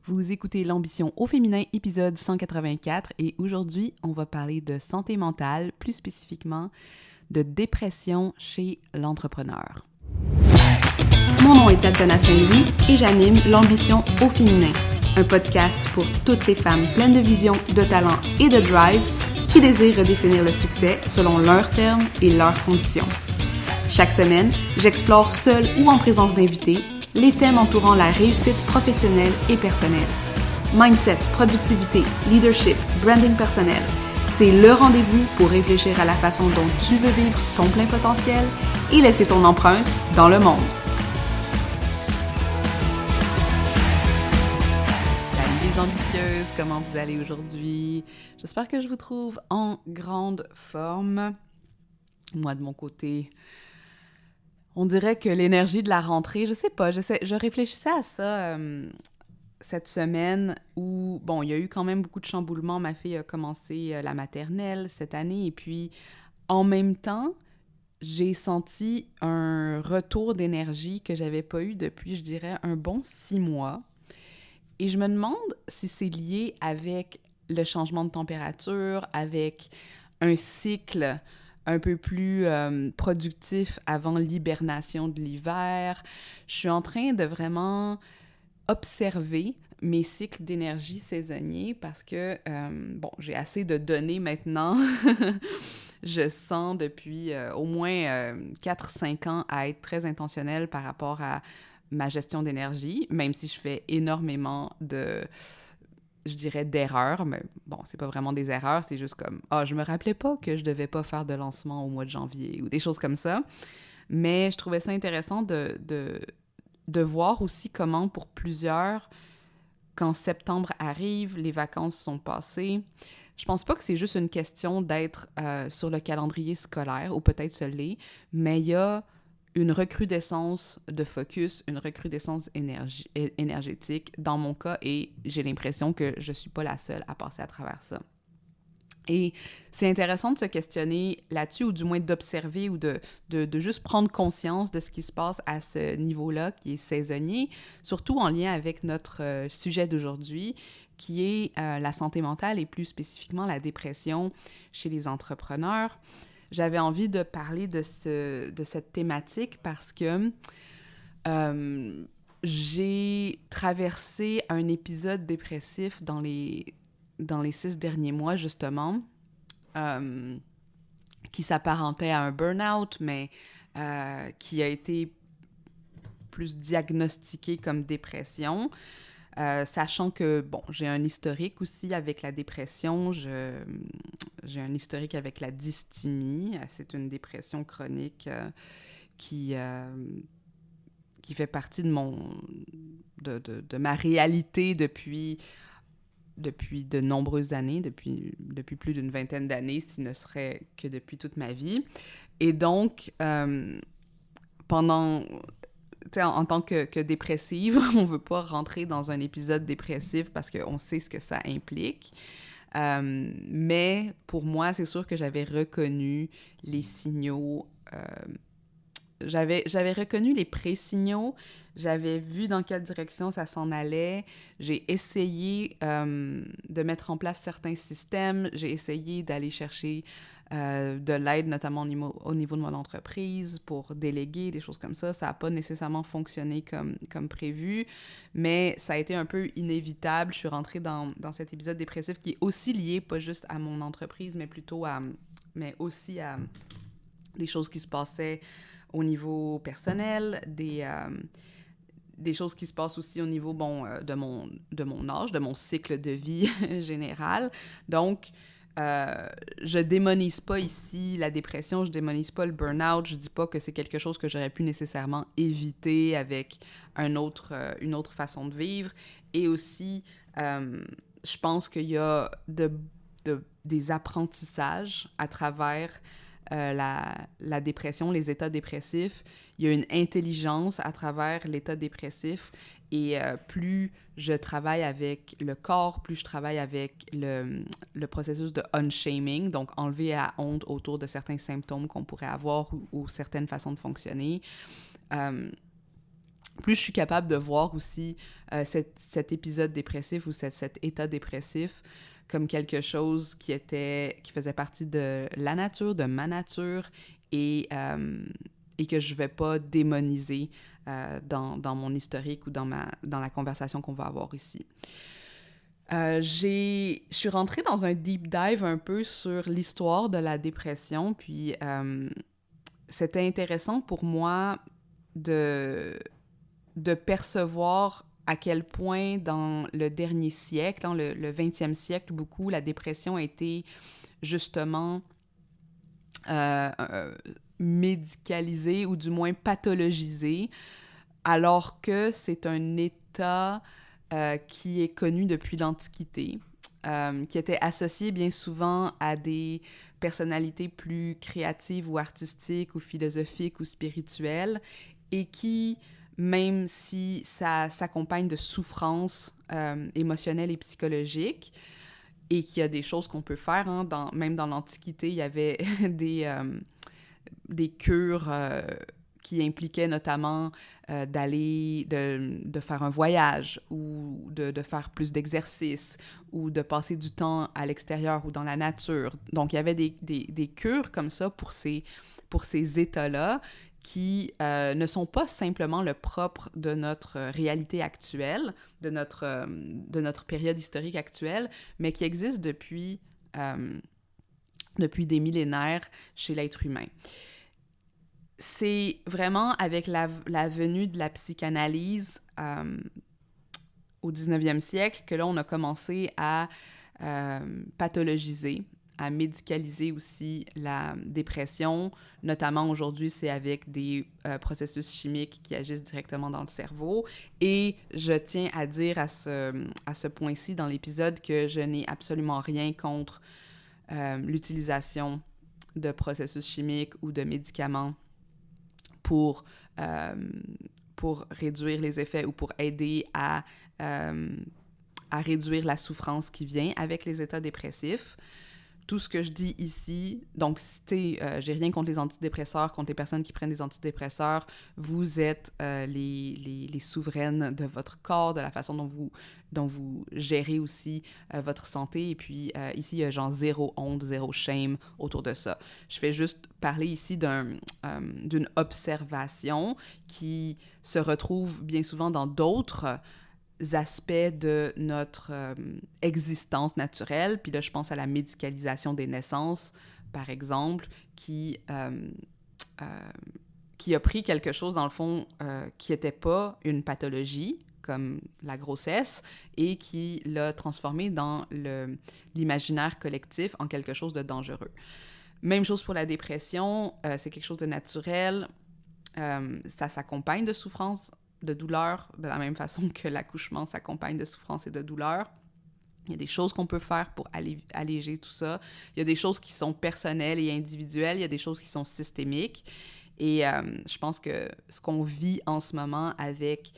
Vous écoutez l'Ambition au féminin, épisode 184, et aujourd'hui, on va parler de santé mentale, plus spécifiquement de dépression chez l'entrepreneur. Mon nom est Tatiana Saint-Louis et j'anime l'Ambition au féminin, un podcast pour toutes les femmes pleines de vision, de talent et de drive qui désirent redéfinir le succès selon leurs termes et leurs conditions. Chaque semaine, j'explore seule ou en présence d'invités les thèmes entourant la réussite professionnelle et personnelle. Mindset, productivité, leadership, branding personnel, c'est le rendez-vous pour réfléchir à la façon dont tu veux vivre ton plein potentiel et laisser ton empreinte dans le monde. Salut les ambitieuses, comment vous allez aujourd'hui? J'espère que je vous trouve en grande forme. Moi, de mon côté, on dirait que l'énergie de la rentrée, je sais pas, je réfléchissais à ça cette semaine où, bon, il y a eu quand même beaucoup de chamboulements. Ma fille a commencé la maternelle cette année et puis, en même temps, j'ai senti un retour d'énergie que j'avais pas eu depuis, je dirais, un bon 6 mois. Et je me demande si c'est lié avec le changement de température, avec un cycle un peu plus productif avant l'hibernation de l'hiver. Je suis en train de vraiment observer mes cycles d'énergie saisonniers parce que, bon, j'ai assez de données maintenant. Je sens depuis au moins 4-5 ans à être très intentionnelle par rapport à ma gestion d'énergie, même si je fais énormément je dirais d'erreurs, mais bon, c'est pas vraiment des erreurs, c'est juste comme, je me rappelais pas que je devais pas faire de lancement au mois de janvier ou des choses comme ça. Mais je trouvais ça intéressant de voir aussi comment pour plusieurs, quand septembre arrive, les vacances sont passées. Je pense pas que c'est juste une question d'être sur le calendrier scolaire, ou peut-être ce l'est, mais il y a une recrudescence de focus, une recrudescence énergétique dans mon cas, et j'ai l'impression que je suis pas la seule à passer à travers ça. Et c'est intéressant de se questionner là-dessus, ou du moins d'observer ou de juste prendre conscience de ce qui se passe à ce niveau-là, qui est saisonnier, surtout en lien avec notre sujet d'aujourd'hui, qui est la santé mentale et plus spécifiquement la dépression chez les entrepreneurs. J'avais envie de parler de cette thématique parce que j'ai traversé un épisode dépressif dans les 6 derniers mois, justement, qui s'apparentait à un burn-out, mais qui a été plus diagnostiqué comme dépression. Sachant que, bon, j'ai un historique aussi avec la dépression, j'ai un historique avec la dysthymie. C'est une dépression chronique qui fait partie de ma réalité depuis de nombreuses années, depuis plus d'une vingtaine d'années, si ne serait que depuis toute ma vie. Et donc, en tant que dépressive, on veut pas rentrer dans un épisode dépressif parce qu'on sait ce que ça implique. Mais pour moi, c'est sûr que j'avais reconnu les signaux. J'avais reconnu les pré-signaux. J'avais vu dans quelle direction ça s'en allait. J'ai essayé de mettre en place certains systèmes. J'ai essayé d'aller chercher de l'aide, notamment au niveau de mon entreprise, pour déléguer, des choses comme ça. Ça n'a pas nécessairement fonctionné comme prévu, mais ça a été un peu inévitable. Je suis rentrée dans cet épisode dépressif qui est aussi lié, pas juste à mon entreprise, mais aussi à des choses qui se passaient au niveau personnel, des choses qui se passent aussi au niveau, de mon âge, de mon cycle de vie général. Donc, je démonise pas ici la dépression, je démonise pas le burn-out, je dis pas que c'est quelque chose que j'aurais pu nécessairement éviter avec une autre façon de vivre. Et aussi, je pense qu'il y a des apprentissages à travers la dépression, les états dépressifs. Il y a une intelligence à travers l'état dépressif, et plus je travaille avec le corps, plus je travaille avec le processus de unshaming, donc enlever la honte autour de certains symptômes qu'on pourrait avoir ou certaines façons de fonctionner. plus je suis capable de voir aussi cet épisode dépressif ou cet état dépressif comme quelque chose qui faisait partie de la nature, de ma nature, et que je ne vais pas démoniser dans mon historique ou dans la conversation qu'on va avoir ici. Je suis rentrée dans un deep dive un peu sur l'histoire de la dépression, puis c'était intéressant pour moi de percevoir à quel point dans le dernier siècle, dans le 20e siècle, beaucoup, la dépression a été justement médicalisée ou du moins pathologisée, alors que c'est un état qui est connu depuis l'Antiquité, qui était associé bien souvent à des personnalités plus créatives ou artistiques ou philosophiques ou spirituelles, et qui, même si ça s'accompagne de souffrances émotionnelles et psychologiques, et qu'il y a des choses qu'on peut faire, hein, même dans l'Antiquité, il y avait des cures qui impliquaient notamment de faire un voyage ou de faire plus d'exercice ou de passer du temps à l'extérieur ou dans la nature. Donc, il y avait des cures comme ça pour ces états-là qui ne sont pas simplement le propre de notre réalité actuelle, de notre période historique actuelle, mais qui existent depuis des millénaires chez l'être humain. C'est vraiment avec la venue de la psychanalyse au 19e siècle que là, on a commencé à pathologiser, à médicaliser aussi la dépression. Notamment aujourd'hui, c'est avec des processus chimiques qui agissent directement dans le cerveau. Et je tiens à dire à ce point-ci dans l'épisode que je n'ai absolument rien contre l'utilisation de processus chimiques ou de médicaments pour réduire les effets ou pour aider à réduire la souffrance qui vient avec les états dépressifs. Tout ce que je dis ici, donc j'ai rien contre les antidépresseurs, contre les personnes qui prennent des antidépresseurs. Vous êtes les souveraines de votre corps, de la façon dont vous gérez aussi votre santé. Et puis ici, il y a genre zéro honte, zéro shame autour de ça. Je fais juste parler ici d'une observation qui se retrouve bien souvent dans d'autres aspects de notre existence naturelle. Puis là, je pense à la médicalisation des naissances, par exemple, qui a pris quelque chose, dans le fond, qui n'était pas une pathologie, comme la grossesse, et qui l'a transformé dans l'imaginaire collectif en quelque chose de dangereux. Même chose pour la dépression, c'est quelque chose de naturel, ça s'accompagne de souffrance, de douleur, de la même façon que l'accouchement s'accompagne de souffrance et de douleur. Il y a des choses qu'on peut faire pour alléger tout ça. Il y a des choses qui sont personnelles et individuelles. Il y a des choses qui sont systémiques. Et je pense que ce qu'on vit en ce moment avec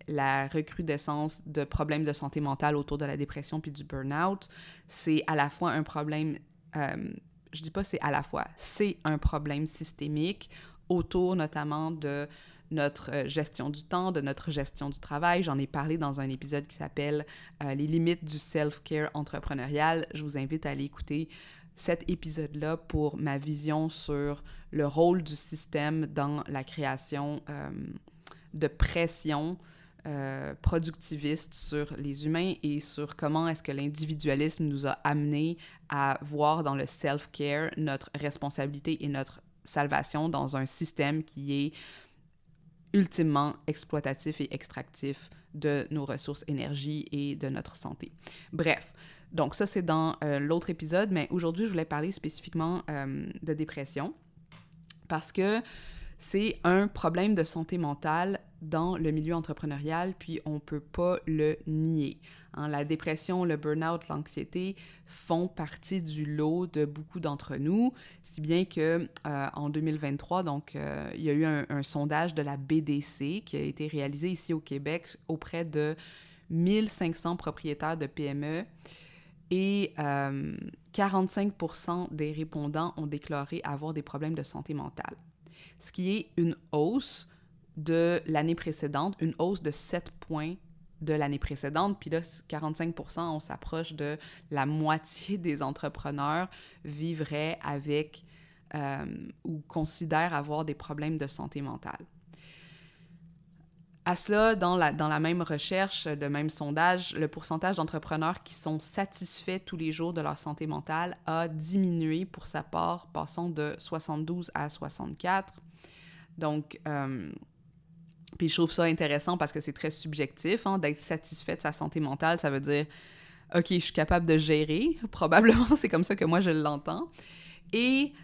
la recrudescence de problèmes de santé mentale autour de la dépression puis du burn-out, c'est à la fois un problème... je dis pas c'est à la fois, c'est un problème systémique autour notamment de notre gestion du temps, de notre gestion du travail. J'en ai parlé dans un épisode qui s'appelle « Les limites du self-care entrepreneurial ». Je vous invite à aller écouter cet épisode-là pour ma vision sur le rôle du système dans la création de pression productiviste sur les humains et sur comment est-ce que l'individualisme nous a amenés à voir dans le self-care notre responsabilité et notre salvation dans un système qui est ultimement exploitatif et extractif de nos ressources énergie et de notre santé. Bref, donc ça c'est dans l'autre épisode, mais aujourd'hui je voulais parler spécifiquement de dépression parce que c'est un problème de santé mentale dans le milieu entrepreneurial, puis on ne peut pas le nier. Hein, la dépression, le burn-out, l'anxiété font partie du lot de beaucoup d'entre nous, si bien que en 2023, donc, il y a eu un sondage de la BDC qui a été réalisé ici au Québec auprès de 1500 propriétaires de PME et 45% des répondants ont déclaré avoir des problèmes de santé mentale, ce qui est une hausse de l'année précédente, une hausse de 7 points de l'année précédente. Puis là, 45%, on s'approche de la moitié des entrepreneurs vivraient avec ou considèrent avoir des problèmes de santé mentale. À cela, dans la même recherche, le même sondage, le pourcentage d'entrepreneurs qui sont satisfaits tous les jours de leur santé mentale a diminué pour sa part, passant de 72 à 64. Donc, puis je trouve ça intéressant parce que c'est très subjectif, hein, d'être satisfait de sa santé mentale. Ça veut dire, OK, je suis capable de gérer. Probablement, c'est comme ça que moi, je l'entends. Et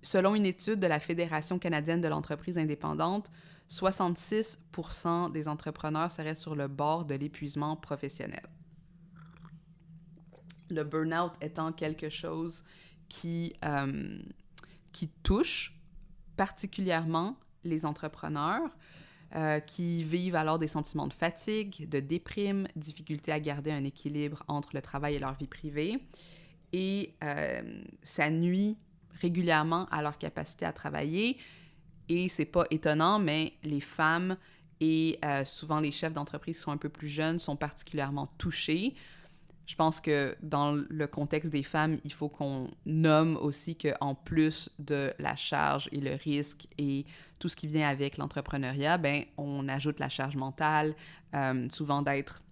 selon une étude de la Fédération canadienne de l'entreprise indépendante, 66% des entrepreneurs seraient sur le bord de l'épuisement professionnel. Le burn-out étant quelque chose qui touche particulièrement les entrepreneurs qui vivent alors des sentiments de fatigue, de déprime, difficulté à garder un équilibre entre le travail et leur vie privée. Et ça nuit régulièrement à leur capacité à travailler. Et c'est pas étonnant, mais les femmes et souvent les chefs d'entreprise qui sont un peu plus jeunes sont particulièrement touchés. Je pense que dans le contexte des femmes, il faut qu'on nomme aussi qu'en plus de la charge et le risque et tout ce qui vient avec l'entrepreneuriat, ben on ajoute la charge mentale, souvent d'être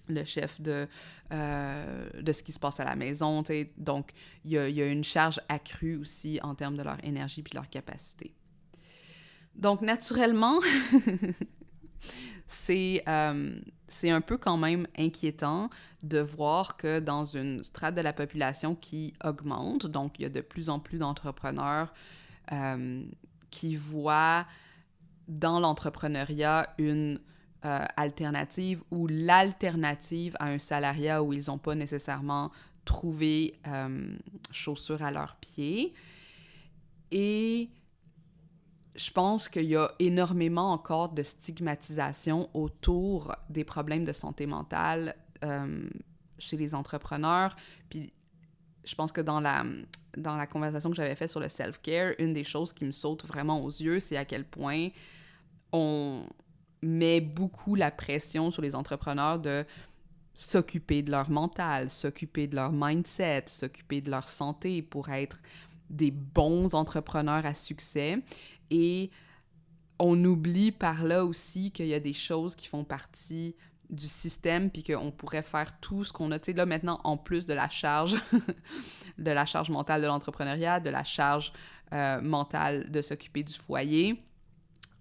le chef de ce qui se passe à la maison. T'sais. Donc, il y a une charge accrue aussi en termes de leur énergie puis leur capacité. Donc, naturellement, c'est un peu quand même inquiétant de voir que dans une strate de la population qui augmente, donc il y a de plus en plus d'entrepreneurs qui voient dans l'entrepreneuriat une alternative ou l'alternative à un salariat où ils n'ont pas nécessairement trouvé chaussures à leurs pieds. Et je pense qu'il y a énormément encore de stigmatisation autour des problèmes de santé mentale chez les entrepreneurs. Puis je pense que dans la conversation que j'avais faite sur le self-care, une des choses qui me saute vraiment aux yeux, c'est à quel point on met beaucoup la pression sur les entrepreneurs de s'occuper de leur mental, s'occuper de leur mindset, s'occuper de leur santé pour être des bons entrepreneurs à succès. Et on oublie par là aussi qu'il y a des choses qui font partie du système puis qu'on pourrait faire tout ce qu'on a. Tu sais, là, maintenant, en plus de la charge, de la charge mentale de l'entrepreneuriat, de la charge mentale de s'occuper du foyer,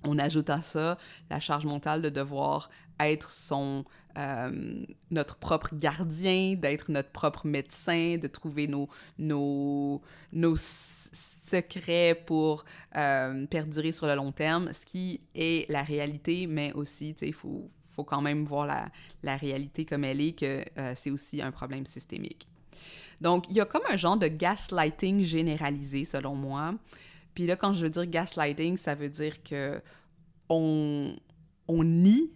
on ajoute à ça la charge mentale de devoir être notre propre gardien, d'être notre propre médecin, de trouver nos secrets pour perdurer sur le long terme, ce qui est la réalité, mais aussi, tu sais, il faut quand même voir la réalité comme elle est, que c'est aussi un problème systémique. Donc, il y a comme un genre de gaslighting généralisé, selon moi. Puis là, quand je veux dire gaslighting, ça veut dire que on nie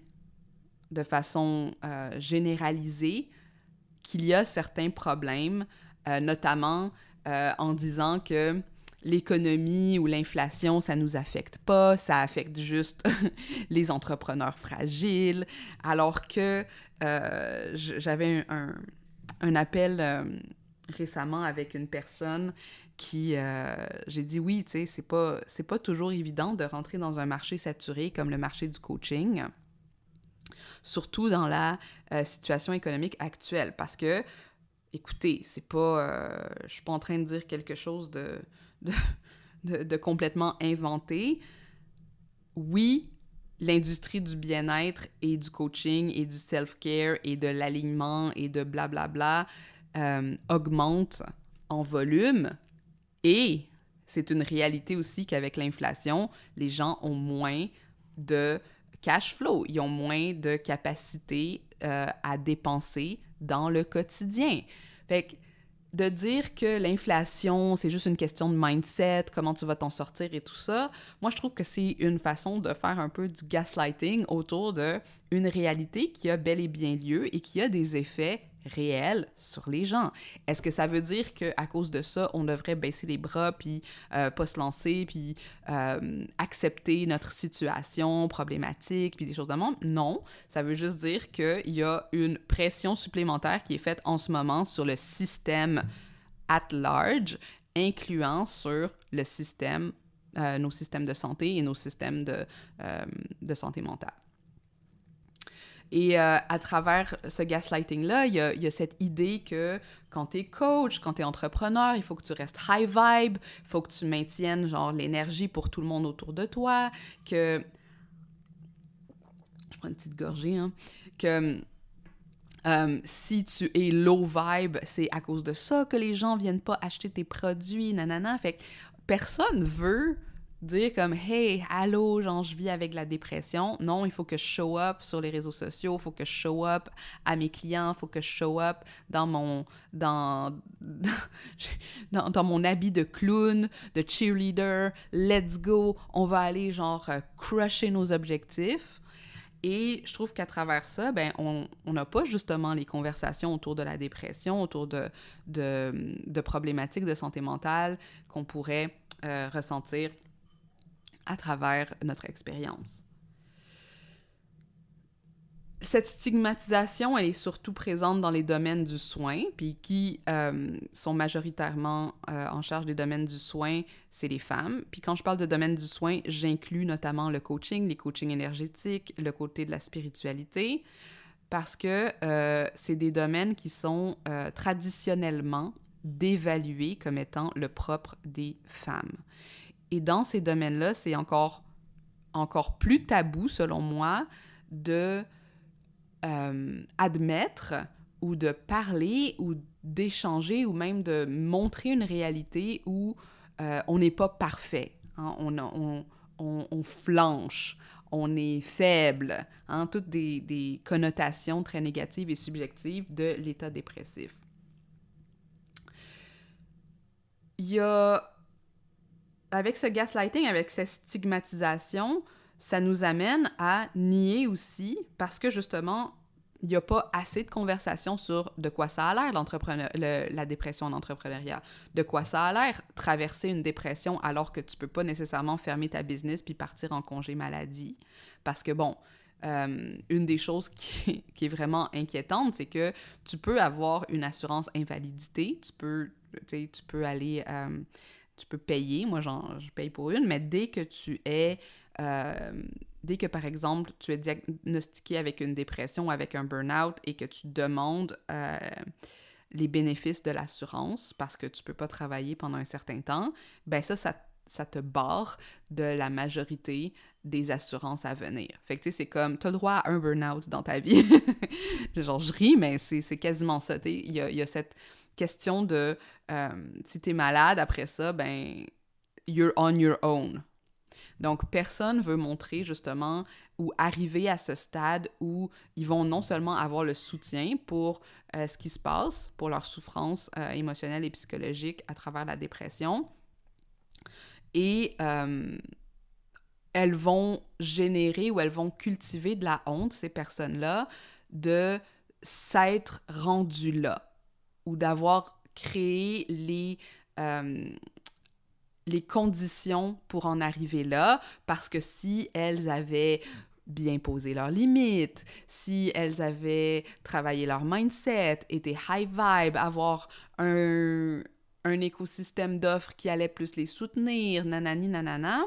de façon généralisée qu'il y a certains problèmes, notamment en disant que l'économie ou l'inflation, ça nous affecte pas, ça affecte juste les entrepreneurs fragiles, alors que j'avais un appel récemment avec une personne qui, j'ai dit oui, tu sais, c'est pas toujours évident de rentrer dans un marché saturé comme le marché du coaching, surtout dans la situation économique actuelle, parce que, écoutez, c'est pas, je suis pas en train de dire quelque chose de complètement inventé. Oui, l'industrie du bien-être et du coaching et du self-care et de l'alignement et de blablabla augmente en volume, et c'est une réalité aussi qu'avec l'inflation, les gens ont moins de cash flow, ils ont moins de capacité à dépenser dans le quotidien. Fait que de dire que l'inflation, c'est juste une question de mindset, comment tu vas t'en sortir et tout ça, moi, je trouve que c'est une façon de faire un peu du gaslighting autour d'une réalité qui a bel et bien lieu et qui a des effets réels sur les gens. Est-ce que ça veut dire qu'à cause de ça, on devrait baisser les bras, puis pas se lancer, puis accepter notre situation problématique, puis des choses de même? Non. Ça veut juste dire qu'il y a une pression supplémentaire qui est faite en ce moment sur le système at large, incluant sur le système, nos systèmes de santé et nos systèmes de santé mentale. Et à travers ce gaslighting-là, il y a cette idée que quand tu es coach, quand tu es entrepreneur, il faut que tu restes high vibe, il faut que tu maintiennes genre l'énergie pour tout le monde autour de toi, que... Je prends une petite gorgée, hein. Que si tu es low vibe, c'est à cause de ça que les gens viennent pas acheter tes produits, nanana. Fait que personne veut dire comme « Hey, allô, genre, je vis avec la dépression. » Non, il faut que je show up sur les réseaux sociaux, il faut que je show up à mes clients, il faut que je show up dans mon habit de clown, de cheerleader. Let's go, on va aller, genre, crusher nos objectifs. Et je trouve qu'à travers ça, ben, on n'a pas justement les conversations autour de la dépression, autour de problématiques de santé mentale qu'on pourrait ressentir à travers notre expérience. Cette stigmatisation, elle est surtout présente dans les domaines du soin, puis qui sont majoritairement en charge des domaines du soin, c'est les femmes. Puis quand je parle de domaine du soin, j'inclus notamment le coaching, les coachings énergétiques, le côté de la spiritualité, parce que c'est des domaines qui sont traditionnellement dévalués comme étant le propre des femmes. Et dans ces domaines-là, c'est encore plus tabou, selon moi, de admettre ou de parler ou d'échanger ou même de montrer une réalité où on n'est pas parfait. Hein? On flanche, on est faible. Hein? Toutes des connotations très négatives et subjectives de l'état dépressif. Il y a... Avec ce gaslighting, avec cette stigmatisation, ça nous amène à nier aussi, parce que justement, il n'y a pas assez de conversation sur de quoi ça a l'air, la dépression en entrepreneuriat. De quoi ça a l'air traverser une dépression alors que tu peux pas nécessairement fermer ta business puis partir en congé maladie. Parce que bon, une des choses qui est vraiment inquiétante, c'est que tu peux avoir une assurance invalidité, tu peux aller... tu peux payer, moi je paye pour une, mais dès que par exemple tu es diagnostiqué avec une dépression ou avec un burn-out et que tu demandes les bénéfices de l'assurance parce que tu peux pas travailler pendant un certain temps, ben ça te barre de la majorité des assurances à venir. Fait que tu sais, c'est comme, t'as le droit à un burn-out dans ta vie. Genre, je ris, mais c'est quasiment ça. Il y a cette question de si t'es malade après ça, ben you're on your own. Donc, personne veut montrer justement ou arriver à ce stade où ils vont non seulement avoir le soutien pour ce qui se passe, pour leur souffrance émotionnelle et psychologique à travers la dépression, et elles vont générer ou elles vont cultiver de la honte, ces personnes-là, de s'être rendues là, ou d'avoir créé les conditions pour en arriver là, parce que si elles avaient bien posé leurs limites, si elles avaient travaillé leur mindset, été high vibe, avoir un écosystème d'offres qui allait plus les soutenir, nanani nanana,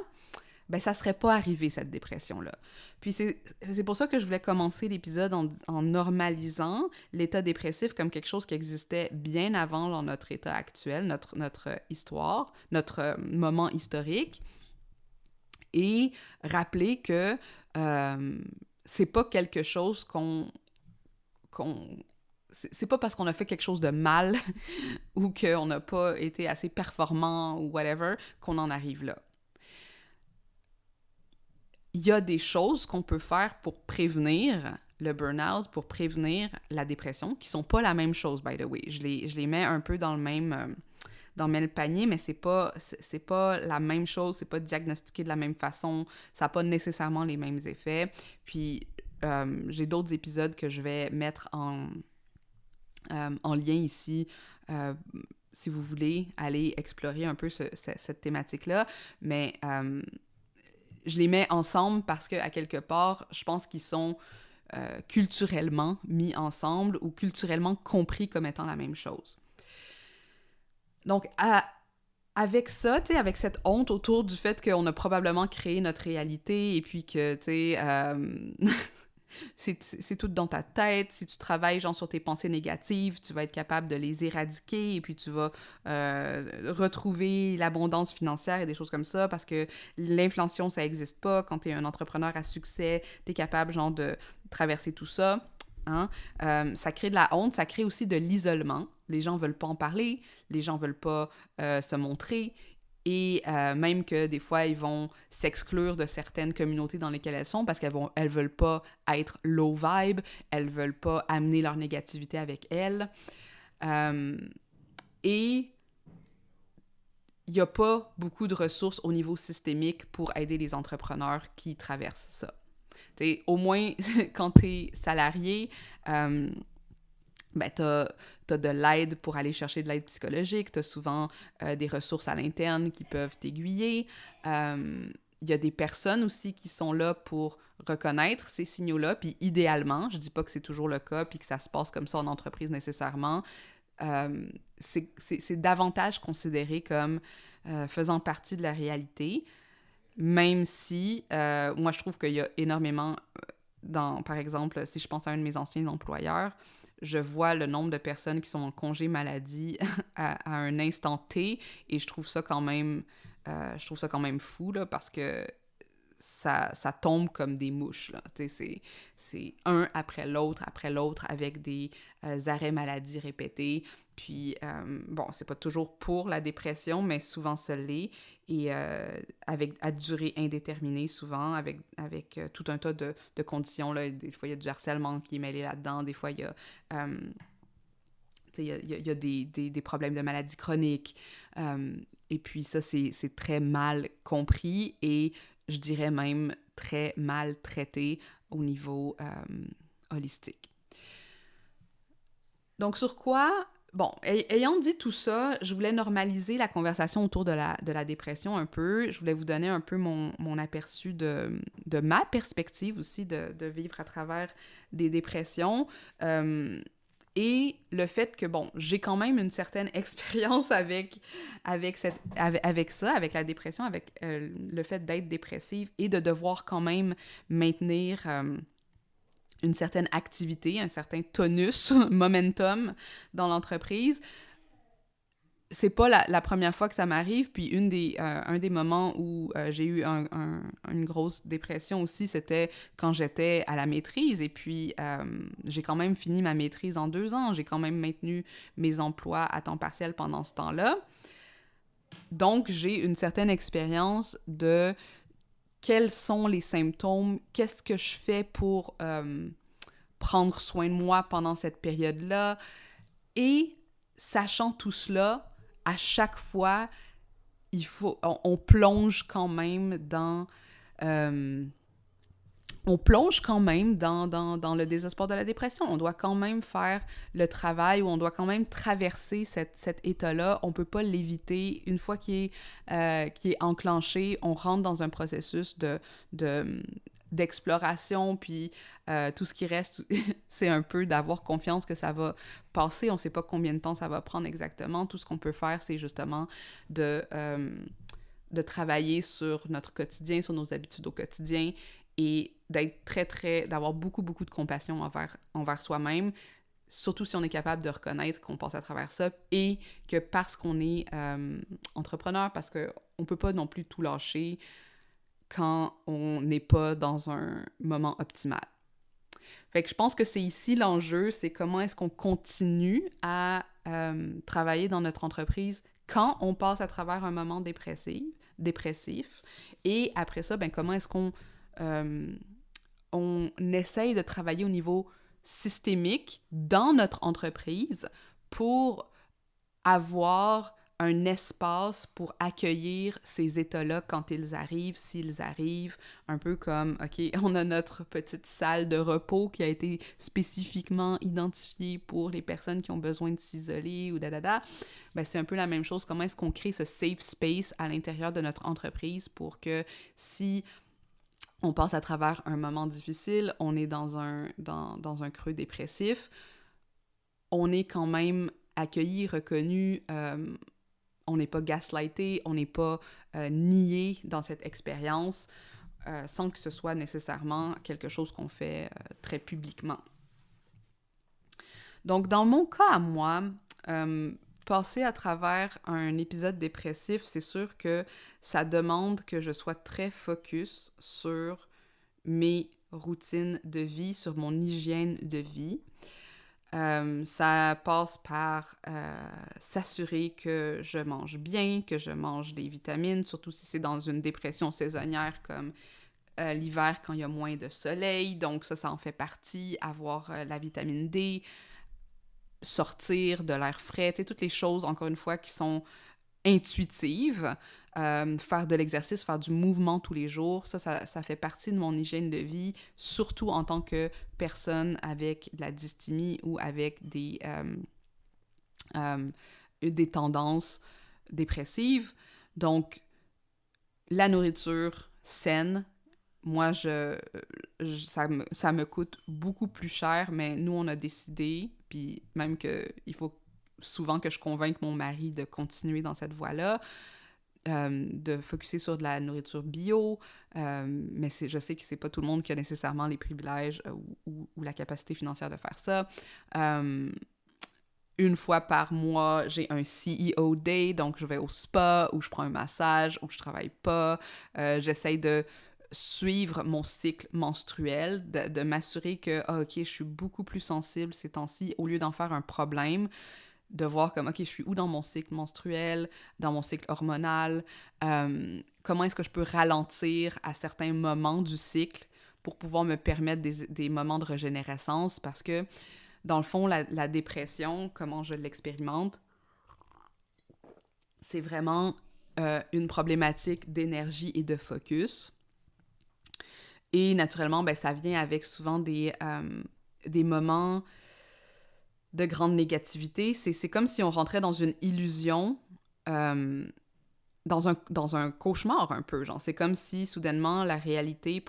ben ça serait pas arrivé, cette dépression-là. Puis c'est pour ça que je voulais commencer l'épisode en normalisant l'état dépressif comme quelque chose qui existait bien avant dans notre état actuel, notre histoire, notre moment historique, et rappeler que c'est pas quelque chose c'est pas parce qu'on a fait quelque chose de mal ou qu'on n'a pas été assez performant ou whatever qu'on en arrive là. Il y a des choses qu'on peut faire pour prévenir le burn-out, pour prévenir la dépression, qui sont pas la même chose, by the way. Je les mets un peu dans le même panier, mais c'est pas la même chose, c'est pas diagnostiqué de la même façon, ça n'a pas nécessairement les mêmes effets. Puis j'ai d'autres épisodes que je vais mettre en lien ici, si vous voulez aller explorer un peu cette thématique-là, mais je les mets ensemble parce qu'à quelque part, je pense qu'ils sont culturellement mis ensemble ou culturellement compris comme étant la même chose. Donc, avec ça, tu sais, avec cette honte autour du fait qu'on a probablement créé notre réalité et puis que, tu sais, c'est tout dans ta tête. Si tu travailles genre sur tes pensées négatives, tu vas être capable de les éradiquer et puis tu vas retrouver l'abondance financière et des choses comme ça parce que l'inflation, ça n'existe pas. Quand tu es un entrepreneur à succès, tu es capable genre de traverser tout ça. Hein? Ça crée de la honte, ça crée aussi de l'isolement. Les gens veulent pas en parler, les gens veulent pas se montrer. Et même que des fois, ils vont s'exclure de certaines communautés dans lesquelles elles sont parce qu'elles veulent pas être low vibe, elles veulent pas amener leur négativité avec elles. Et il n'y a pas beaucoup de ressources au niveau systémique pour aider les entrepreneurs qui traversent ça. T'sais, au moins, quand tu es salarié, ben, t'as de l'aide pour aller chercher de l'aide psychologique, t'as souvent des ressources à l'interne qui peuvent t'aiguiller. Il y a des personnes aussi qui sont là pour reconnaître ces signaux-là, puis idéalement, je dis pas que c'est toujours le cas, puis que ça se passe comme ça en entreprise nécessairement, c'est davantage considéré comme faisant partie de la réalité, même si, moi, je trouve qu'il y a énormément, par exemple, si je pense à un de mes anciens employeurs, je vois le nombre de personnes qui sont en congé maladie à un instant T, et je trouve ça quand même fou, là, parce que ça tombe comme des mouches, là. C'est un après l'autre, avec des arrêts maladie répétés. Puis, bon, c'est pas toujours pour la dépression, mais souvent ça l'est. Et à durée indéterminée, souvent, avec tout un tas de conditions, là. Des fois, il y a du harcèlement qui est mêlé là-dedans. Des fois, il y a... il y a des problèmes de maladies chroniques. Et puis ça, c'est très mal compris et je dirais même très mal traité au niveau holistique. Donc, sur quoi... Bon, ayant dit tout ça, je voulais normaliser la conversation autour de la dépression un peu. Je voulais vous donner un peu mon aperçu de ma perspective aussi de vivre à travers des dépressions. Et le fait que, bon, j'ai quand même une certaine expérience avec ça, avec la dépression, avec le fait d'être dépressive et de devoir quand même maintenir une certaine activité, un certain tonus, momentum dans l'entreprise. C'est pas la première fois que ça m'arrive, puis un des moments où j'ai eu une grosse dépression aussi, c'était quand j'étais à la maîtrise, et puis j'ai quand même fini ma maîtrise en 2 ans, j'ai quand même maintenu mes emplois à temps partiel pendant ce temps-là. Donc, j'ai une certaine expérience de quels sont les symptômes, qu'est-ce que je fais pour prendre soin de moi pendant cette période-là, et sachant tout cela, à chaque fois, on plonge quand même dans le désespoir de la dépression. On doit quand même faire le travail ou on doit quand même traverser cet état-là. On peut pas l'éviter. Une fois qu'il est enclenché, on rentre dans un processus d'exploration, puis tout ce qui reste, c'est un peu d'avoir confiance que ça va passer. On ne sait pas combien de temps ça va prendre exactement. Tout ce qu'on peut faire, c'est justement de travailler sur notre quotidien, sur nos habitudes au quotidien et d'avoir beaucoup, beaucoup de compassion envers soi-même, surtout si on est capable de reconnaître qu'on passe à travers ça et que parce qu'on est entrepreneur, parce qu'on ne peut pas non plus tout lâcher quand on n'est pas dans un moment optimal. Fait que je pense que c'est ici l'enjeu, c'est comment est-ce qu'on continue à travailler dans notre entreprise quand on passe à travers un moment dépressif. Et après ça, ben, comment est-ce qu'on essaye de travailler au niveau systémique dans notre entreprise pour avoir un espace pour accueillir ces états-là quand ils arrivent, s'ils arrivent, un peu comme, OK, on a notre petite salle de repos qui a été spécifiquement identifiée pour les personnes qui ont besoin de s'isoler ou dadada. Ben, c'est un peu la même chose. Comment est-ce qu'on crée ce safe space à l'intérieur de notre entreprise pour que si on passe à travers un moment difficile, on est dans un creux dépressif, on est quand même accueilli, reconnu, on n'est pas gaslighté, on n'est pas nié dans cette expérience sans que ce soit nécessairement quelque chose qu'on fait très publiquement. Donc, dans mon cas à moi, passer à travers un épisode dépressif, c'est sûr que ça demande que je sois très focus sur mes routines de vie, sur mon hygiène de vie. Ça passe par s'assurer que je mange bien, que je mange des vitamines, surtout si c'est dans une dépression saisonnière comme l'hiver quand il y a moins de soleil. Donc ça en fait partie. Avoir la vitamine D, sortir de l'air frais, tu sais, toutes les choses, encore une fois, qui sont intuitives. Faire de l'exercice, faire du mouvement tous les jours, ça fait partie de mon hygiène de vie, surtout en tant que personne avec de la dysthymie ou avec des tendances dépressives. Donc, la nourriture saine, moi, ça me coûte beaucoup plus cher, mais nous, on a décidé, puis même qu'il faut souvent que je convainque mon mari de continuer dans cette voie-là, de focusser sur de la nourriture bio, mais je sais que c'est pas tout le monde qui a nécessairement les privilèges ou la capacité financière de faire ça. Une fois par mois, j'ai un CEO Day, donc je vais au spa, où je prends un massage, où je travaille pas. J'essaye de suivre mon cycle menstruel, de m'assurer que, OK, je suis beaucoup plus sensible ces temps-ci, au lieu d'en faire un problème, de voir comme, OK, je suis où dans mon cycle menstruel, dans mon cycle hormonal, comment est-ce que je peux ralentir à certains moments du cycle pour pouvoir me permettre des moments de régénérescence, parce que, dans le fond, la dépression, comment je l'expérimente, c'est vraiment une problématique d'énergie et de focus. Et naturellement, ben, ça vient avec souvent des moments de grande négativité. C'est comme si on rentrait dans une illusion, dans un cauchemar un peu. Genre, c'est comme si soudainement la réalité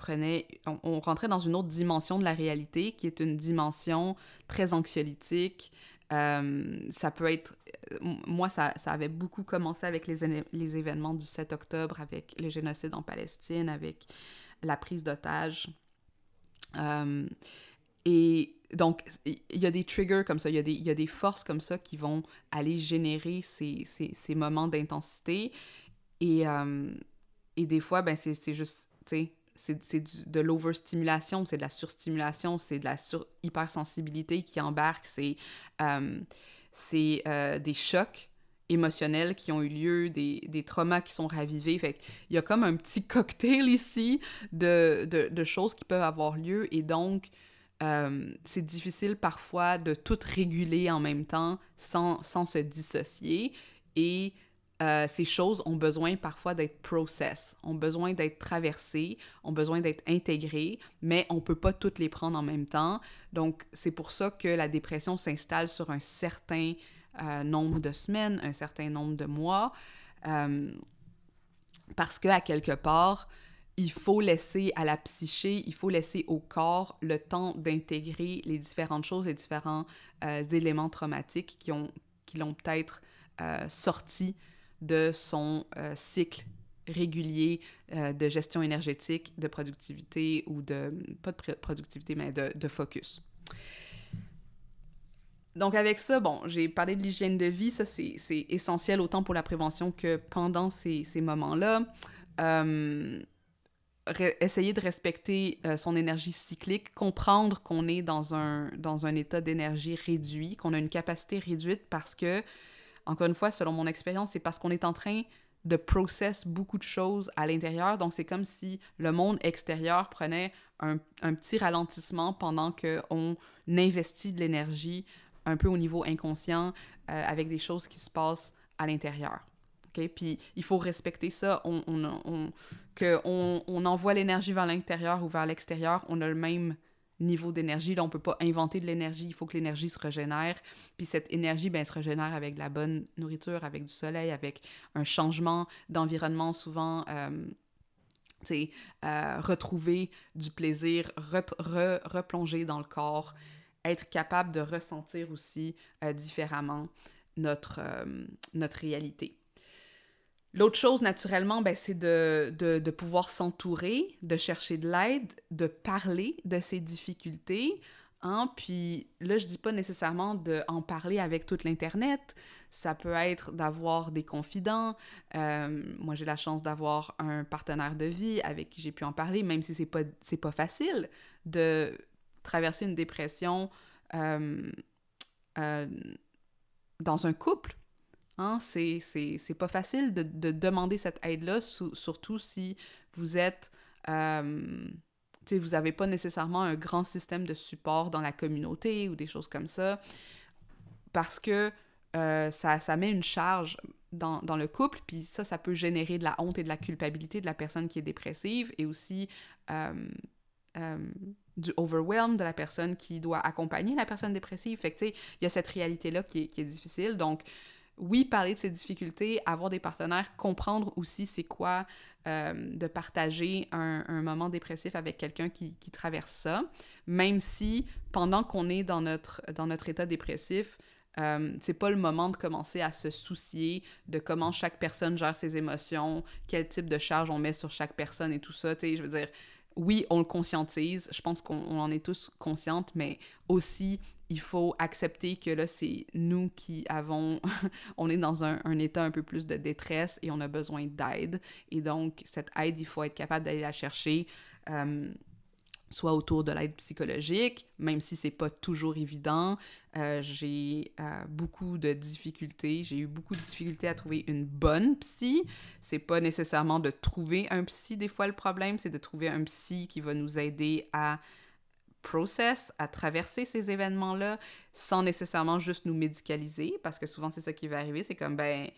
on rentrait dans une autre dimension de la réalité qui est une dimension très anxiolytique. Ça peut être... Moi, ça avait beaucoup commencé avec les événements du 7 octobre, avec le génocide en Palestine, avec la prise d'otages. Et donc, il y a des triggers comme ça, il y a des forces comme ça qui vont aller générer ces moments d'intensité. Et des fois, ben, c'est juste, tu sais, c'est de l'overstimulation, c'est de la surstimulation, c'est de la hypersensibilité qui embarque, c'est des chocs émotionnels qui ont eu lieu, des traumas qui sont ravivés. Fait qu'il y a comme un petit cocktail ici de choses qui peuvent avoir lieu, et donc c'est difficile parfois de tout réguler en même temps sans se dissocier, et ces choses ont besoin parfois d'être process, ont besoin d'être traversées, ont besoin d'être intégrées, mais on peut pas toutes les prendre en même temps. Donc, c'est pour ça que la dépression s'installe sur un certain nombre de semaines, un certain nombre de mois, parce qu'à quelque part, il faut laisser à la psyché, il faut laisser au corps le temps d'intégrer les différentes choses, les différents éléments traumatiques qui l'ont peut-être sorti de son cycle régulier de gestion énergétique, de productivité, ou pas de productivité, mais de focus. Donc avec ça, bon, j'ai parlé de l'hygiène de vie, ça c'est essentiel autant pour la prévention que pendant ces moments-là. Essayer de respecter son énergie cyclique, comprendre qu'on est dans un état d'énergie réduit, qu'on a une capacité réduite parce que, encore une fois, selon mon expérience, c'est parce qu'on est en train de process beaucoup de choses à l'intérieur. Donc, c'est comme si le monde extérieur prenait un petit ralentissement pendant qu'on investit de l'énergie un peu au niveau inconscient, avec des choses qui se passent à l'intérieur. Okay? Puis il faut respecter ça. On envoie l'énergie vers l'intérieur ou vers l'extérieur, on a le même niveau d'énergie. Là, on ne peut pas inventer de l'énergie, il faut que l'énergie se régénère. Puis cette énergie, ben, elle se régénère avec de la bonne nourriture, avec du soleil, avec un changement d'environnement souvent... retrouver du plaisir, replonger dans le corps, être capable de ressentir aussi différemment notre réalité. L'autre chose, naturellement, ben, c'est de pouvoir s'entourer, de chercher de l'aide, de parler de ses difficultés. Hein? Puis là, je dis pas nécessairement d'en parler avec toute l'Internet. Ça peut être d'avoir des confidents. Moi, j'ai la chance d'avoir un partenaire de vie avec qui j'ai pu en parler, même si c'est pas facile de traverser une dépression dans un couple. Hein? C'est pas facile de demander cette aide-là, surtout si vous êtes... vous n'avez pas nécessairement un grand système de support dans la communauté ou des choses comme ça, parce que ça met une charge dans le couple, puis ça peut générer de la honte et de la culpabilité de la personne qui est dépressive, et aussi du overwhelm de la personne qui doit accompagner la personne dépressive. Fait que, tu sais, il y a cette réalité-là qui est difficile. Donc, oui, parler de ses difficultés, avoir des partenaires, comprendre aussi c'est quoi de partager un moment dépressif avec quelqu'un qui traverse ça, même si pendant qu'on est dans notre état dépressif, c'est pas le moment de commencer à se soucier de comment chaque personne gère ses émotions, quel type de charge on met sur chaque personne et tout ça. Tu sais, je veux dire, oui, on le conscientise, je pense qu'on en est tous conscientes, mais aussi, il faut accepter que là, c'est nous qui avons... on est dans un état un peu plus de détresse et on a besoin d'aide. Et donc, cette aide, il faut être capable d'aller la chercher, soit autour de l'aide psychologique, même si c'est pas toujours évident. J'ai beaucoup de difficultés. J'ai eu beaucoup de difficultés à trouver une bonne psy. C'est pas nécessairement de trouver un psy, des fois, le problème. C'est de trouver un psy qui va nous aider à à traverser ces événements-là, sans nécessairement juste nous médicaliser, parce que souvent, c'est ça qui va arriver. C'est comme, ben,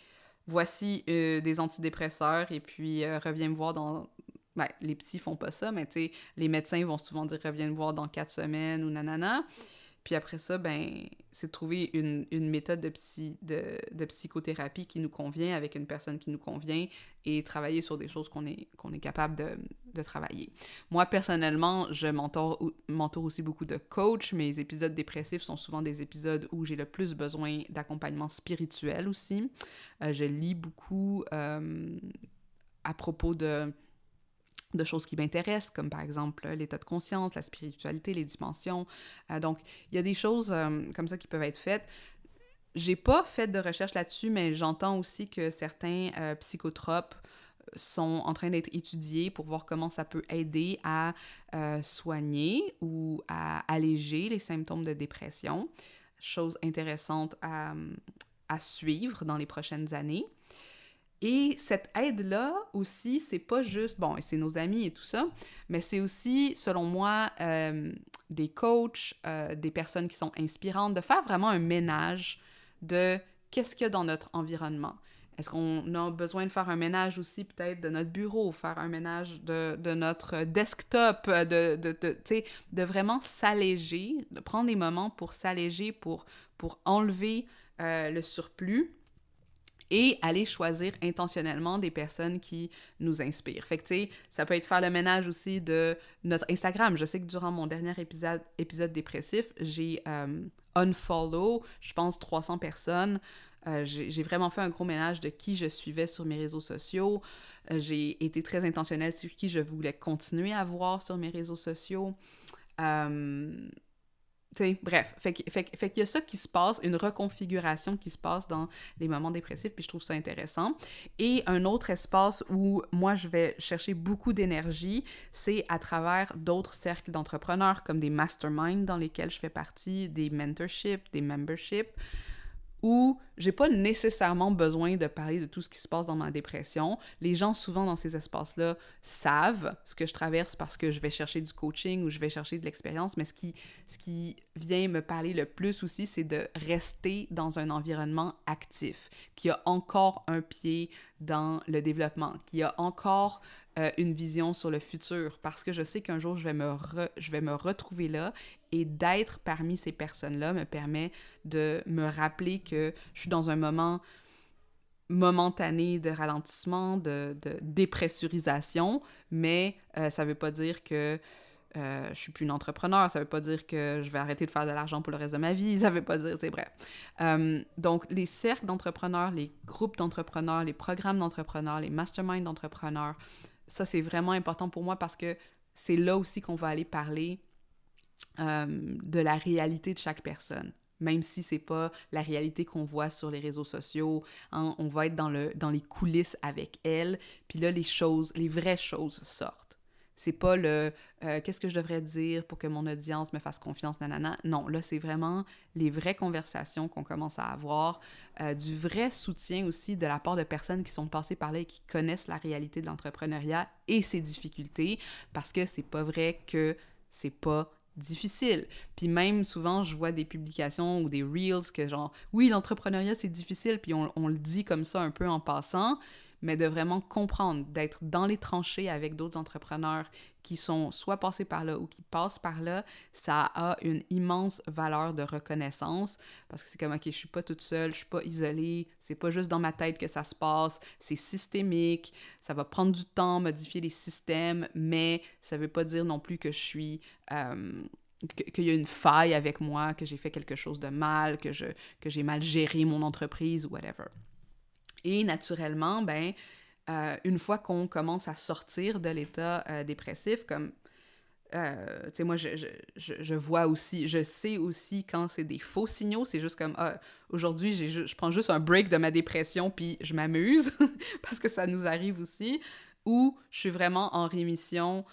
voici des antidépresseurs, et puis reviens me voir dans... Ben, les petits font pas ça, mais tu sais, les médecins vont souvent dire « reviens me voir dans 4 semaines » ou nanana. Puis après ça, ben, c'est de trouver une méthode de psychothérapie qui nous convient, avec une personne qui nous convient, et travailler sur des choses qu'on est capable de travailler. Moi, personnellement, je m'entoure aussi beaucoup de coachs. Mes épisodes dépressifs sont souvent des épisodes où j'ai le plus besoin d'accompagnement spirituel aussi. Je lis beaucoup à propos de choses qui m'intéressent, comme par exemple l'état de conscience, la spiritualité, les dimensions. Donc, il y a des choses comme ça qui peuvent être faites. J'ai pas fait de recherche là-dessus, mais j'entends aussi que certains psychotropes sont en train d'être étudiés pour voir comment ça peut aider à soigner ou à alléger les symptômes de dépression. Chose intéressante à suivre dans les prochaines années. Et cette aide-là aussi, c'est pas juste, bon, c'est nos amis et tout ça, mais c'est aussi, selon moi, des coachs, des personnes qui sont inspirantes, de faire vraiment un ménage de qu'est-ce qu'il y a dans notre environnement. Est-ce qu'on a besoin de faire un ménage aussi peut-être de notre bureau, faire un ménage de notre desktop, de vraiment s'alléger, de prendre des moments pour s'alléger, pour enlever le surplus, et aller choisir intentionnellement des personnes qui nous inspirent. Fait que, tu sais, ça peut être faire le ménage aussi de notre Instagram. Je sais que durant mon dernier épisode dépressif, j'ai unfollow, je pense, 300 personnes. J'ai vraiment fait un gros ménage de qui je suivais sur mes réseaux sociaux. J'ai été très intentionnelle sur qui je voulais continuer à voir sur mes réseaux sociaux. T'sais, bref, fait qu'il y a ça qui se passe, une reconfiguration qui se passe dans les moments dépressifs, puis je trouve ça intéressant. Et un autre espace où moi je vais chercher beaucoup d'énergie, c'est à travers d'autres cercles d'entrepreneurs, comme des masterminds dans lesquels je fais partie, des mentorships, des memberships, où j'ai pas nécessairement besoin de parler de tout ce qui se passe dans ma dépression. Les gens, souvent, dans ces espaces-là, savent ce que je traverse parce que je vais chercher du coaching ou je vais chercher de l'expérience, mais ce qui vient me parler le plus aussi, c'est de rester dans un environnement actif, qui a encore un pied dans le développement, qui a encore une vision sur le futur, parce que je sais qu'un jour, je vais me retrouver là, et d'être parmi ces personnes-là me permet de me rappeler que je suis dans un moment momentané de ralentissement, de dépressurisation, mais ça veut pas dire que je suis plus une entrepreneur, ça veut pas dire que je vais arrêter de faire de l'argent pour le reste de ma vie, ça veut pas dire, tu sais, bref. Donc, les cercles d'entrepreneurs, les groupes d'entrepreneurs, les programmes d'entrepreneurs, les masterminds d'entrepreneurs, ça, c'est vraiment important pour moi parce que c'est là aussi qu'on va aller parler de la réalité de chaque personne. Même si c'est pas la réalité qu'on voit sur les réseaux sociaux, hein, on va être dans les coulisses avec elle, puis là, les vraies choses sortent. C'est pas qu'est-ce que je devrais dire pour que mon audience me fasse confiance, nanana. Non, là, c'est vraiment les vraies conversations qu'on commence à avoir, du vrai soutien aussi de la part de personnes qui sont passées par là et qui connaissent la réalité de l'entrepreneuriat et ses difficultés, parce que c'est pas vrai que c'est pas difficile. Puis même, souvent, je vois des publications ou des reels que genre, oui, l'entrepreneuriat, c'est difficile, puis on le dit comme ça un peu en passant, mais de vraiment comprendre, d'être dans les tranchées avec d'autres entrepreneurs qui sont soit passés par là ou qui passent par là, ça a une immense valeur de reconnaissance, parce que c'est comme, OK, je suis pas toute seule, je suis pas isolée, c'est pas juste dans ma tête que ça se passe, c'est systémique, ça va prendre du temps, modifier les systèmes, mais ça veut pas dire non plus que je suis... qu'il y a une faille avec moi, que j'ai fait quelque chose de mal, que j'ai mal géré mon entreprise, whatever. Et naturellement, une fois qu'on commence à sortir de l'état dépressif, comme, tu sais, moi, je vois aussi, je sais aussi quand c'est des faux signaux, c'est juste comme, aujourd'hui, je prends juste un break de ma dépression, puis je m'amuse, parce que ça nous arrive aussi, ou je suis vraiment en rémission,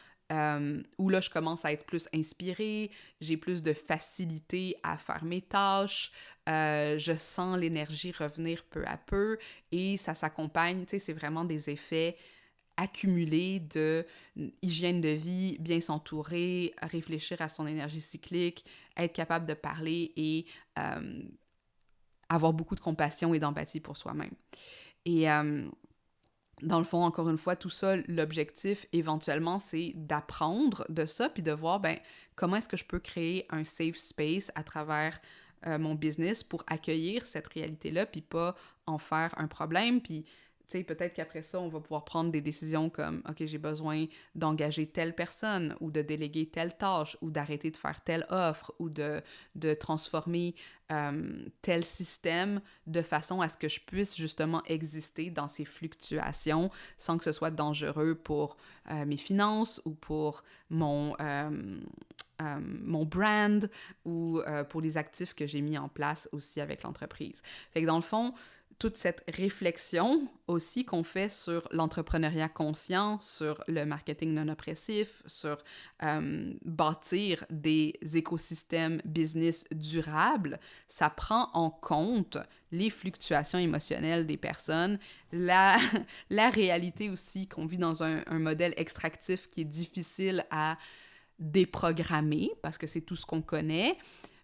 où là, je commence à être plus inspirée, j'ai plus de facilité à faire mes tâches, je sens l'énergie revenir peu à peu, et ça s'accompagne, tu sais, c'est vraiment des effets accumulés de hygiène de vie, bien s'entourer, réfléchir à son énergie cyclique, être capable de parler et avoir beaucoup de compassion et d'empathie pour soi-même. Et dans le fond, encore une fois, tout ça, l'objectif, éventuellement, c'est d'apprendre de ça, puis de voir, comment est-ce que je peux créer un safe space à travers mon business pour accueillir cette réalité-là, puis pas en faire un problème, puis, tu sais, peut-être qu'après ça, on va pouvoir prendre des décisions comme, OK, j'ai besoin d'engager telle personne, ou de déléguer telle tâche, ou d'arrêter de faire telle offre, ou de transformer tel système de façon à ce que je puisse justement exister dans ces fluctuations sans que ce soit dangereux pour mes finances ou pour mon brand ou pour les actifs que j'ai mis en place aussi avec l'entreprise. Fait que dans le fond, toute cette réflexion aussi qu'on fait sur l'entrepreneuriat conscient, sur le marketing non oppressif, sur bâtir des écosystèmes business durables, ça prend en compte les fluctuations émotionnelles des personnes, la réalité aussi qu'on vit dans un modèle extractif qui est difficile à déprogrammer, parce que c'est tout ce qu'on connaît,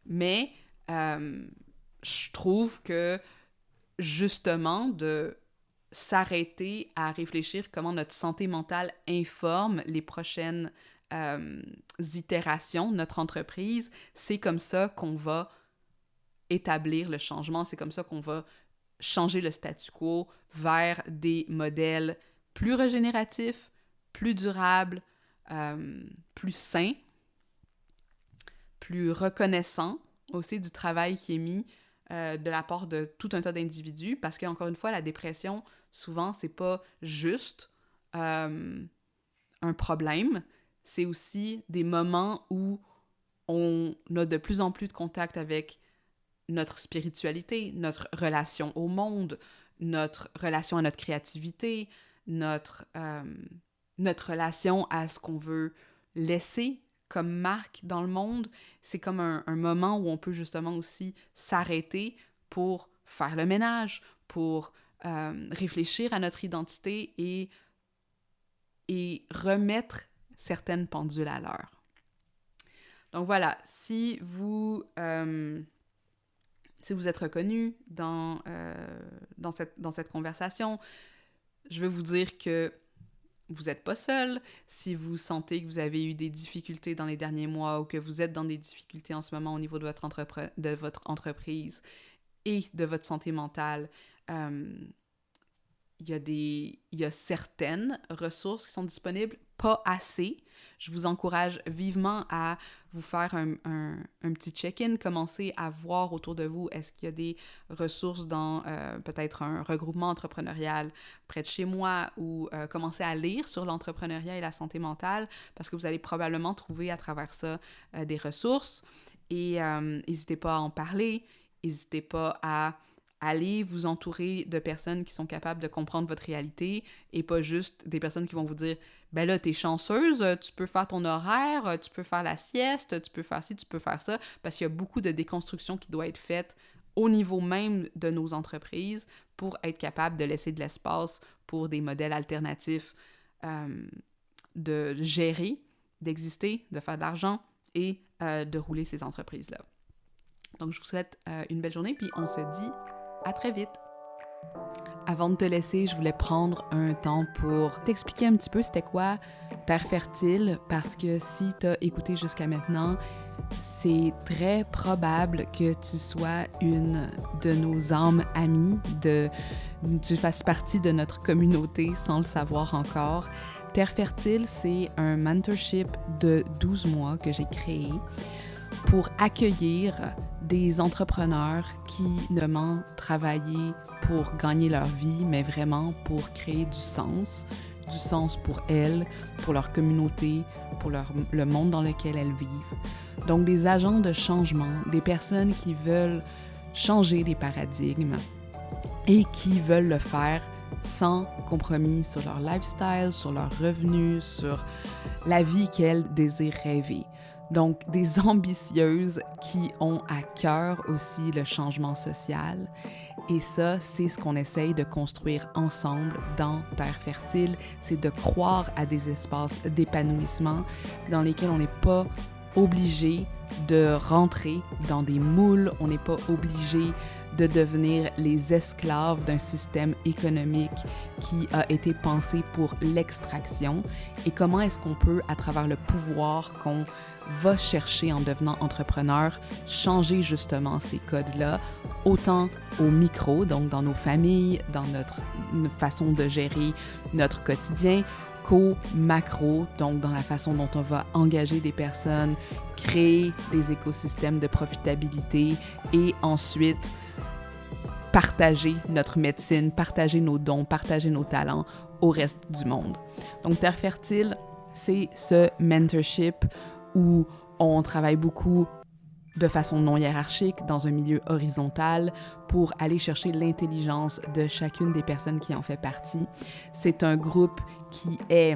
mais je trouve que justement de s'arrêter à réfléchir comment notre santé mentale informe les prochaines itérations de notre entreprise, c'est comme ça qu'on va établir le changement, c'est comme ça qu'on va changer le statu quo vers des modèles plus régénératifs, plus durables, plus sains, plus reconnaissants aussi du travail qui est mis de la part de tout un tas d'individus, parce qu'encore une fois, la dépression, souvent, c'est pas juste un problème, c'est aussi des moments où on a de plus en plus de contact avec notre spiritualité, notre relation au monde, notre relation à notre créativité, notre relation à ce qu'on veut laisser comme marque dans le monde. C'est comme un moment où on peut justement aussi s'arrêter pour faire le ménage, pour réfléchir à notre identité et remettre certaines pendules à l'heure. Donc voilà, si vous êtes reconnu dans cette conversation, je veux vous dire que vous n'êtes pas seul. Si vous sentez que vous avez eu des difficultés dans les derniers mois ou que vous êtes dans des difficultés en ce moment au niveau de votre entreprise et de votre santé mentale, il y a certaines ressources qui sont disponibles, pas assez. Je vous encourage vivement à vous faire un petit check-in, commencer à voir autour de vous, est-ce qu'il y a des ressources dans peut-être un regroupement entrepreneurial près de chez moi ou commencer à lire sur l'entrepreneuriat et la santé mentale parce que vous allez probablement trouver à travers ça des ressources et n'hésitez pas à en parler, n'hésitez pas à aller vous entourer de personnes qui sont capables de comprendre votre réalité et pas juste des personnes qui vont vous dire « Ben là, t'es chanceuse, tu peux faire ton horaire, tu peux faire la sieste, tu peux faire ci, tu peux faire ça. » Parce qu'il y a beaucoup de déconstruction qui doit être faite au niveau même de nos entreprises pour être capable de laisser de l'espace pour des modèles alternatifs de gérer, d'exister, de faire de l'argent et de rouler ces entreprises-là. Donc, je vous souhaite une belle journée, puis on se dit à très vite! Avant de te laisser, je voulais prendre un temps pour t'expliquer un petit peu c'était quoi Terre Fertile, parce que si tu as écouté jusqu'à maintenant, c'est très probable que tu sois une de nos âmes amies, tu fasses partie de notre communauté sans le savoir encore. Terre Fertile, c'est un mentorship de 12 mois que j'ai créé pour accueillir des entrepreneurs qui ne demandent travailler pour gagner leur vie, mais vraiment pour créer du sens pour elles, pour leur communauté, pour le monde dans lequel elles vivent. Donc des agents de changement, des personnes qui veulent changer des paradigmes et qui veulent le faire sans compromis sur leur lifestyle, sur leurs revenus, sur la vie qu'elles désirent rêver. Donc, des ambitieuses qui ont à cœur aussi le changement social. Et ça, c'est ce qu'on essaye de construire ensemble dans Terre Fertile, c'est de croire à des espaces d'épanouissement dans lesquels on n'est pas obligé de rentrer dans des moules, on n'est pas obligé de devenir les esclaves d'un système économique qui a été pensé pour l'extraction. Et comment est-ce qu'on peut, à travers le pouvoir qu'on va chercher en devenant entrepreneur, changer justement ces codes-là, autant au micro, donc dans nos familles, dans notre façon de gérer notre quotidien, qu'au macro, donc dans la façon dont on va engager des personnes, créer des écosystèmes de profitabilité et ensuite partager notre médecine, partager nos dons, partager nos talents au reste du monde. Donc Terre Fertile, c'est ce mentorship où on travaille beaucoup de façon non hiérarchique, dans un milieu horizontal, pour aller chercher l'intelligence de chacune des personnes qui en fait partie. C'est un groupe qui est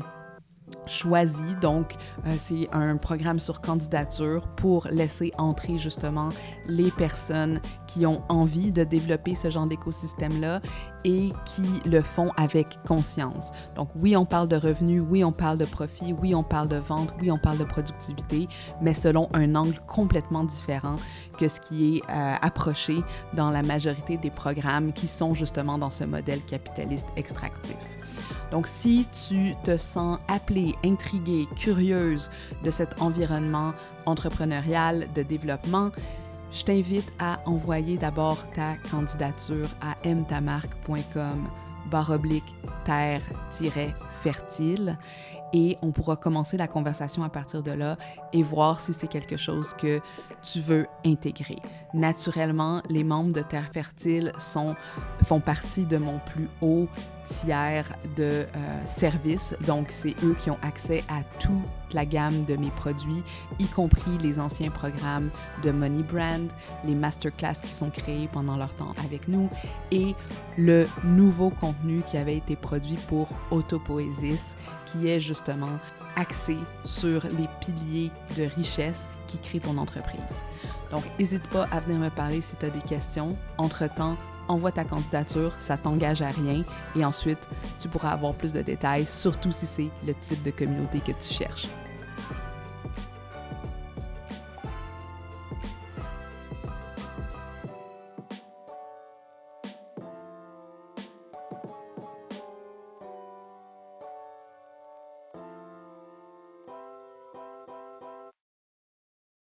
choisi, donc c'est un programme sur candidature pour laisser entrer justement les personnes qui ont envie de développer ce genre d'écosystème-là et qui le font avec conscience. Donc oui, on parle de revenus, oui, on parle de profit, oui, on parle de vente, oui, on parle de productivité, mais selon un angle complètement différent que ce qui est approché dans la majorité des programmes qui sont justement dans ce modèle capitaliste extractif. Donc, si tu te sens appelée, intriguée, curieuse de cet environnement entrepreneurial de développement, je t'invite à envoyer d'abord ta candidature à mtamarque.com/terre-fertile et on pourra commencer la conversation à partir de là et voir si c'est quelque chose que tu veux intégrer. Naturellement, les membres de Terre Fertile font partie de mon plus haut tiers de services. Donc, c'est eux qui ont accès à toute la gamme de mes produits, y compris les anciens programmes de Money Brand, les masterclass qui sont créés pendant leur temps avec nous et le nouveau contenu qui avait été produit pour Autopoésis, qui est justement axé sur les piliers de richesse qui créent ton entreprise. Donc, n'hésite pas à venir me parler si tu as des questions. Entre-temps, envoie ta candidature, ça t'engage à rien et ensuite, tu pourras avoir plus de détails, surtout si c'est le type de communauté que tu cherches.